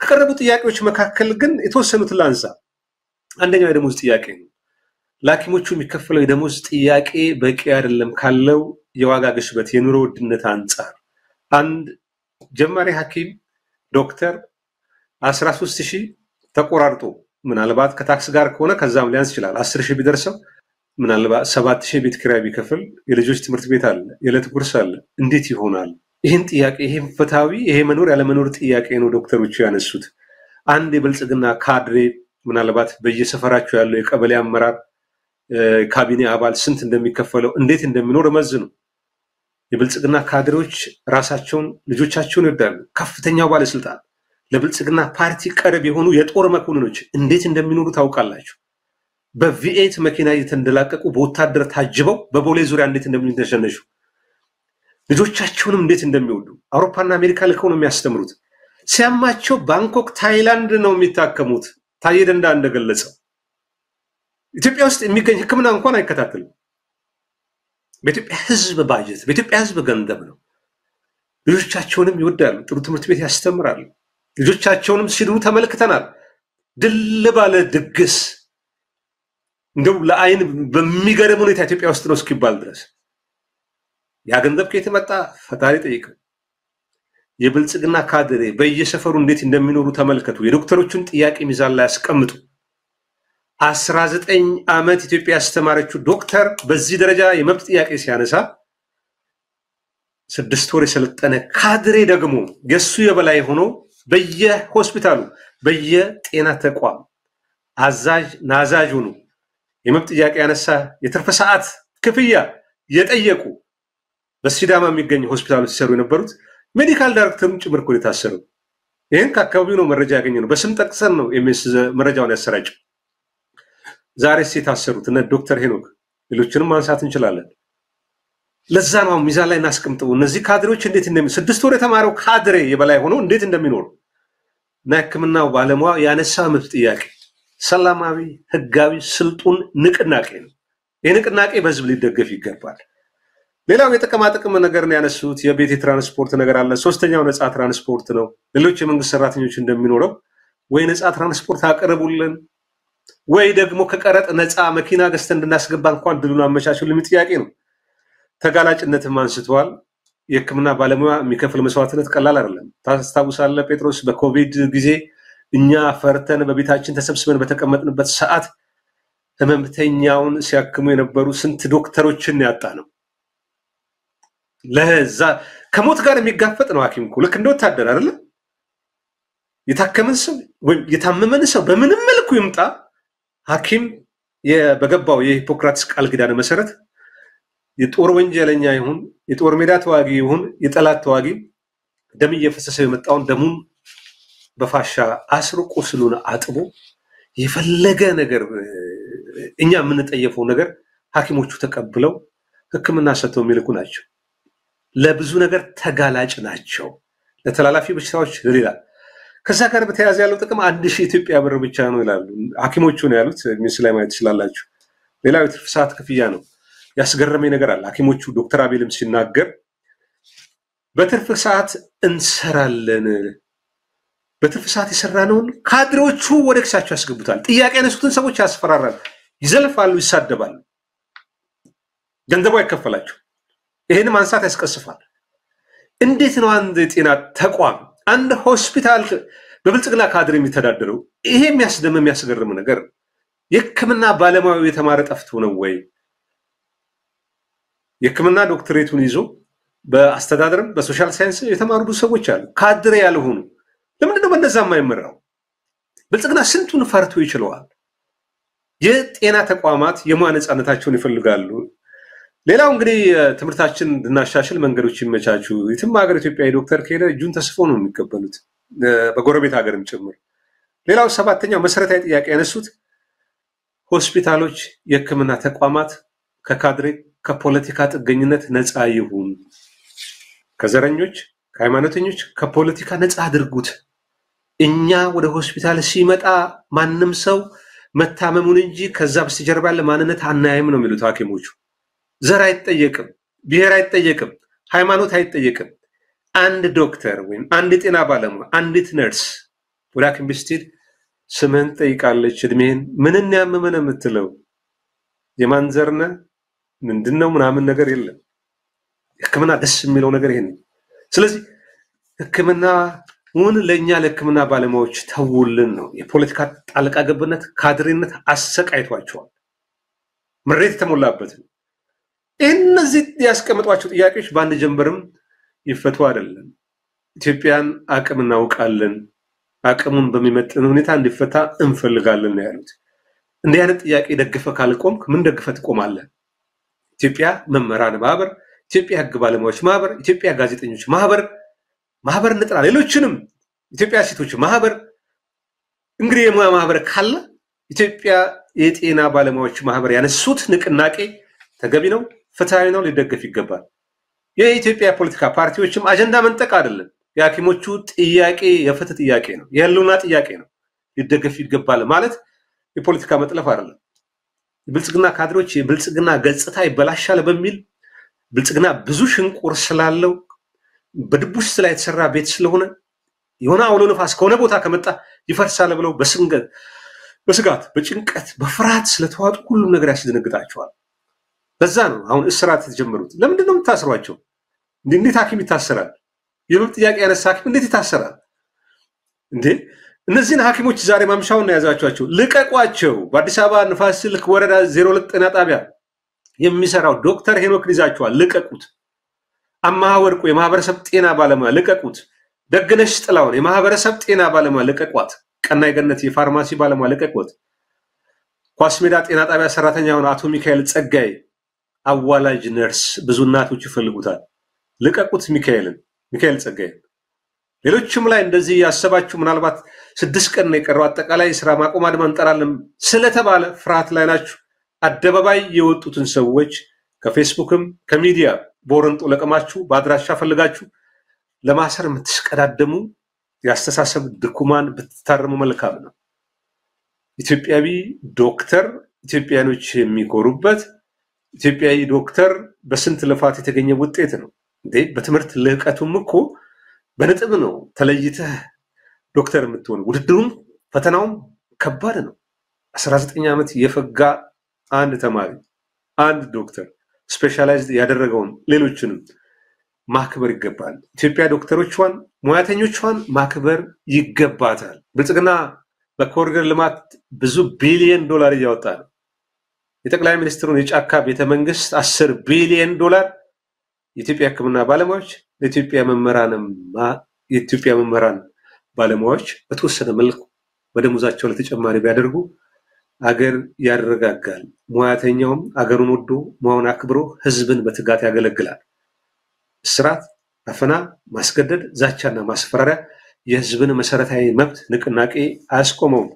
ከቀረቡ ጥያቄዎች መካከል ግን የተወሰኑትን ላንሳ። አንደኛው የደሞዝ ጥያቄ ነው። ለሐኪሞቹ የሚከፈለው የደሞዝ ጥያቄ በቂ አይደለም ካለው የዋጋ ግሽበት የኑሮ ውድነት አንጻር አንድ ጀማሪ ሐኪም ዶክተር 13000 ተቆራርጦ ምናልባት ከታክስ ጋር ከሆነ ከዛም ሊያንስ ይችላል 10000 ቢደርሰው ምናልባት 7000 ቤት ኪራይ ቢከፍል የልጆች ትምህርት ቤት አለ የዕለት ጉርስ አለ እንዴት ይሆናል? ይህን ጥያቄ ይሄን ፍትሃዊ ይሄ መኖር ያለ መኖር ጥያቄ ነው ዶክተሮቹ ያነሱት። አንድ የብልጽግና ካድሬ ምናልባት በየሰፈራቸው ያለው የቀበሌ አመራር ካቢኔ አባል ስንት እንደሚከፈለው እንዴት እንደሚኖር መዝኑ። የብልጽግና ካድሬዎች ራሳቸውን ልጆቻቸውን ይወዳሉ። ከፍተኛው ባለስልጣን ለብልጽግና ፓርቲ ቀረብ የሆኑ የጦር መኮንኖች እንዴት እንደሚኖሩ ታውቃላችሁ። በቪኤት መኪና እየተንደላቀቁ በወታደር ታጅበው በቦሌ ዙሪያ እንዴት እንደሚተሸነሹ ልጆቻቸውንም እንዴት እንደሚወዱ አውሮፓና አሜሪካ ልከው ነው የሚያስተምሩት። ሲያማቸው ባንኮክ ታይላንድ ነው የሚታከሙት። ታዬ ደንዳ እንደገለጸው ኢትዮጵያ ውስጥ የሚገኝ ሕክምና እንኳን አይከታተልም። በኢትዮጵያ ህዝብ ባጀት በኢትዮጵያ ህዝብ ገንዘብ ነው። ልጆቻቸውንም ይወዳሉ። ጥሩ ትምህርት ቤት ያስተምራሉ። ልጆቻቸውንም ሲድሩ ተመልክተናል። ድል ባለ ድግስ እንደው ለአይን በሚገርም ሁኔታ ኢትዮጵያ ውስጥ ነው እስኪባል ድረስ ያ ገንዘብ ከየት መጣ? ፈጣሪ ጠይቀው። የብልጽግና ካድሬ በየሰፈሩ እንዴት እንደሚኖሩ ተመልከቱ። የዶክተሮቹን ጥያቄ ሚዛን ላይ ያስቀምጡ። 19 ዓመት ኢትዮጵያ ያስተማረችው ዶክተር በዚህ ደረጃ የመብት ጥያቄ ሲያነሳ 6 ወር የሰለጠነ ካድሬ ደግሞ የሱ የበላይ ሆኖ በየሆስፒታሉ በየጤና ተቋም አዛዥ ናዛዥ ሆኖ የመብት ጥያቄ ያነሳ የትርፍ ሰዓት ክፍያ የጠየቁ በሲዳማ የሚገኙ ሆስፒታሎች ሲሰሩ የነበሩት ሜዲካል ዳይሬክተሩን ጭምር እኮ የታሰሩ። ይህን ከአካባቢው ነው መረጃ ያገኘነው። በስም ጠቅሰን ነው ኤምኤስ መረጃውን ያሰራጨው። ዛሬስ የታሰሩት እነ ዶክተር ሄኖክ ሌሎችንም ማንሳት እንችላለን። ለዛ ነው ሚዛን ላይ እናስቀምጠው። እነዚህ ካድሬዎች እንዴት 6 ወር የተማረው ካድሬ የበላይ ሆኖ እንዴት እንደሚኖር እና ሕክምናው ባለሙያ ያነሳ መብት ጥያቄ ሰላማዊ ህጋዊ ስልጡን ንቅናቄ ነው። ይህ ንቅናቄ በህዝብ ሊደገፍ ይገባል። ሌላው የጥቅማ ጥቅም ነገር ነው ያነሱት። የቤት ትራንስፖርት ነገር አለ። ሶስተኛው ነፃ ትራንስፖርት ነው። ሌሎች የመንግስት ሰራተኞች እንደሚኖረው ወይ ነፃ ትራንስፖርት አቅርቡልን ወይ ደግሞ ከቀረጥ ነፃ መኪና ገዝተን እንድናስገባ እንኳን ድሉን አመቻቹልን ጥያቄ ነው። ተጋላጭነትም አንስተዋል። የህክምና ባለሙያ የሚከፍል መስዋዕትነት ቀላል አይደለም። ታስታውሳለህ ጴጥሮስ፣ በኮቪድ ጊዜ እኛ ፈርተን በቤታችን ተሰብስበን በተቀመጥንበት ሰዓት ህመምተኛውን ሲያክሙ የነበሩ ስንት ዶክተሮችን ያጣ ነው። ለዛ ከሞት ጋር የሚጋፈጥ ነው ሐኪም እኮ ልክ እንደ ወታደር አይደለ? የታከመን ሰው ወይም የታመመን ሰው በምንም መልኩ ይምጣ ሐኪም በገባው የሂፖክራትስ ቃል ኪዳን መሰረት የጦር ወንጀለኛ ይሁን የጦር ሜዳ ተዋጊ ይሁን የጠላት ተዋጊ ደም እየፈሰሰ የመጣውን ደሙን በፋሻ አስሮ ቁስሉን አጥቦ የፈለገ ነገር እኛ የምንጠየፈው ነገር ሐኪሞቹ ተቀብለው ህክምና ሰጥተው የሚልኩ ናቸው። ለብዙ ነገር ተጋላጭ ናቸው። ለተላላፊ በሽታዎች ለሌላ ከዛ ጋር በተያያዘ ያለው ጥቅም 1000 ኢትዮጵያ ብር ብቻ ነው ይላሉ ሐኪሞቹ ነው ያሉት። ሚስ ላይ ማየት ትችላላችሁ። ሌላው የትርፍ ሰዓት ክፍያ ነው። ያስገረመኝ ነገር አለ። ሐኪሞቹ ዶክተር አቤልም ሲናገር በትርፍ ሰዓት እንሰራለን፣ በትርፍ ሰዓት የሰራነውን ካድሬዎቹ ወደ ኪሳቸው ያስገቡታል። ጥያቄ ያነሱትን ሰዎች ያስፈራራሉ፣ ይዘልፋሉ፣ ይሳደባሉ። ገንዘቡ አይከፈላቸው። ይሄን ማንሳት ያስቀስፋል። እንዴት ነው አንድ የጤና ተቋም አንድ ሆስፒታል በብልጽግና ካድሬ የሚተዳደረው? ይሄ የሚያስገርም ነገር የህክምና ባለሙያው የተማረ ጠፍቶ ነው ወይ? የህክምና ዶክተሬቱን ይዞ በአስተዳደርም በሶሻል ሳይንስ የተማሩ ብዙ ሰዎች አሉ፣ ካድሬ ያልሆኑ። ለምንድነው በእነዛ የማይመራው? ብልጽግና ስንቱን ፈርቶ ይችለዋል? የጤና ተቋማት የሙያ ነፃነታቸውን ይፈልጋሉ። ሌላው እንግዲህ ትምህርታችን እንድናሻሽል መንገዶች ይመቻቹ። የትም ሀገር ኢትዮጵያዊ ዶክተር ከሄደ እጁን ተስፎ ነው የሚቀበሉት፣ በጎረቤት ሀገርም ጭምር። ሌላው 7ኛው መሰረታዊ ጥያቄ ያነሱት ሆስፒታሎች፣ የህክምና ተቋማት ከካድሬ ከፖለቲካ ጥገኝነት ነፃ ይሁን፣ ከዘረኞች፣ ከሃይማኖተኞች፣ ከፖለቲካ ነፃ አድርጉት። እኛ ወደ ሆስፒታል ሲመጣ ማንም ሰው መታመሙን እንጂ ከዛ በስተጀርባ ያለ ማንነት አናይም ነው የሚሉት ሐኪሞቹ። ዘር አይጠየቅም፣ ብሔር አይጠየቅም፣ ሃይማኖት አይጠየቅም። አንድ ዶክተር ወይም አንድ ጤና ባለሙያ አንዲት ነርስ ወደ ሐኪም ቤት ስትሄድ ስምህን ጠይቃለች፣ እድሜህን ምንን ያመመነ የምትለው የማንዘርነ ምንድነው ምናምን ነገር የለም። ህክምና ደስ የሚለው ነገር ይሄን። ስለዚህ ህክምናውን ለኛ ለህክምና ባለሙያዎች ተውልን ነው። የፖለቲካ ጣልቃ ገብነት ካድሬነት አሰቃይቷቸዋል። ምሬት የተሞላበት ነው። እነዚህ ያስቀመጧቸው ጥያቄዎች በአንድ ጀንበርም ይፈቱ አይደለም። ኢትዮጵያን አቅም እናውቃለን፣ አቅሙን በሚመጥን ሁኔታ እንዲፈታ እንፈልጋለን ነው ያሉት። እንዲህ አይነት ጥያቄ ደግፈ ካልቆምክ ምን ደግፈ ትቆማለህ? ኢትዮጵያ መምህራን ማህበር፣ ኢትዮጵያ ህግ ባለሙያዎች ማህበር፣ ኢትዮጵያ ጋዜጠኞች ማህበር እንጥራ፣ ሌሎችንም ኢትዮጵያ ሴቶች ማህበር፣ እንግዲህ የሙያ ማህበር ካለ ኢትዮጵያ የጤና ባለሙያዎች ማህበር ያነሱት ንቅናቄ ተገቢ ነው፣ ፍትሃዊ ነው፣ ሊደገፍ ይገባል። የኢትዮጵያ ፖለቲካ ፓርቲዎችም አጀንዳ መንጠቅ አይደለም። የሐኪሞቹ ጥያቄ የፍትህ ጥያቄ ነው፣ የህልውና ጥያቄ ነው፣ ሊደገፍ ይገባል ማለት የፖለቲካ መጥለፍ አይደለም። የብልጽግና ካድሮች የብልጽግና ገጽታ ይበላሻል በሚል ብልጽግና ብዙ ሽንቁር ስላለው በድቡሽ ላይ የተሰራ ቤት ስለሆነ የሆነ አውሎ ነፋስ ከሆነ ቦታ ከመጣ ይፈርሳል ብለው በስጋት በጭንቀት በፍርሃት ስለተዋጡ ሁሉም ነገር ያስደነግጣቸዋል። በዛ ነው አሁን እስራት የተጀመሩት። ለምንድን ነው የምታስሯቸው? እንዴት ሐኪም ይታሰራል? የመብት ጥያቄ ያነሳ ሐኪም እንዴት ይታሰራል እንዴ? እነዚህን ሐኪሞች ዛሬ ማምሻውን ነው ያዛቸዋቸው። ልቀቋቸው። በአዲስ አበባ ንፋስ ስልክ ወረዳ 02 ጤና ጣቢያ የሚሰራው ዶክተር ሄኖክ ይዛቸዋል። ልቀቁት። አማሃ ወርቁ የማህበረሰብ ጤና ባለሙያ ልቀቁት። ደግነሽ ጥላውን የማህበረሰብ ጤና ባለሙያ ልቀቋት። ቀናይ ገነት የፋርማሲ ባለሙያ ልቀቁት። ኳስ ሜዳ ጤና ጣቢያ ሰራተኛ ሆነ አቶ ሚካኤል ጸጋይ አዋላጅ ነርስ ብዙ እናቶች ይፈልጉታል። ልቀቁት ሚካኤል ጸጋይ። ሌሎችም ላይ እንደዚህ ያሰባችሁ ምናልባት 6 ቀን ነው የቀረው አጠቃላይ ስራ ማቆም አድማ እንጠራለን ስለተባለ ፍርሃት ላይ ናችሁ። አደባባይ የወጡትን ሰዎች ከፌስቡክም ከሚዲያ ቦረንጦ ለቀማችሁ በአድራሻ ፈልጋችሁ ለማሰር የምትሽቀዳደሙ ያስተሳሰብ ድኩማን ብትታረሙ መልካም ነው። ኢትዮጵያዊ ዶክተር ኢትዮጵያኖች የሚኮሩበት ኢትዮጵያዊ ዶክተር በስንት ልፋት የተገኘ ውጤት ነው እንዴ። በትምህርት ልህቀቱም እኮ በነጥብ ነው ተለይተህ ዶክተር የምትሆን። ውድድሩም ፈተናውም ከባድ ነው። 19 ዓመት የፈጋ አንድ ተማሪ አንድ ዶክተር ስፔሻላይዝድ ያደረገውን ሌሎችንም ማክበር ይገባል። ኢትዮጵያ ዶክተሮቿን ሙያተኞቿን ማክበር ይገባታል። ብልጽግና በኮሪደር ልማት ብዙ ቢሊየን ዶላር እያወጣ ነው። የጠቅላይ ሚኒስትሩን የጫካ ቤተመንግስት 10 ቢሊየን ዶላር የኢትዮጵያ ሕክምና ባለሙያዎች ለኢትዮጵያ መምህራን ባለሙያዎች በተወሰነ መልኩ በደሞዛቸው ለተጨማሪ ቢያደርጉ አገር ያረጋጋል። ሙያተኛውም አገሩን ወዶ ሙያውን አክብሮ ህዝብን በትጋት ያገለግላል። እስራት፣ አፈና፣ ማስገደድ፣ ዛቻና ማስፈራሪያ የህዝብን መሰረታዊ መብት ንቅናቄ አያስቆመውም።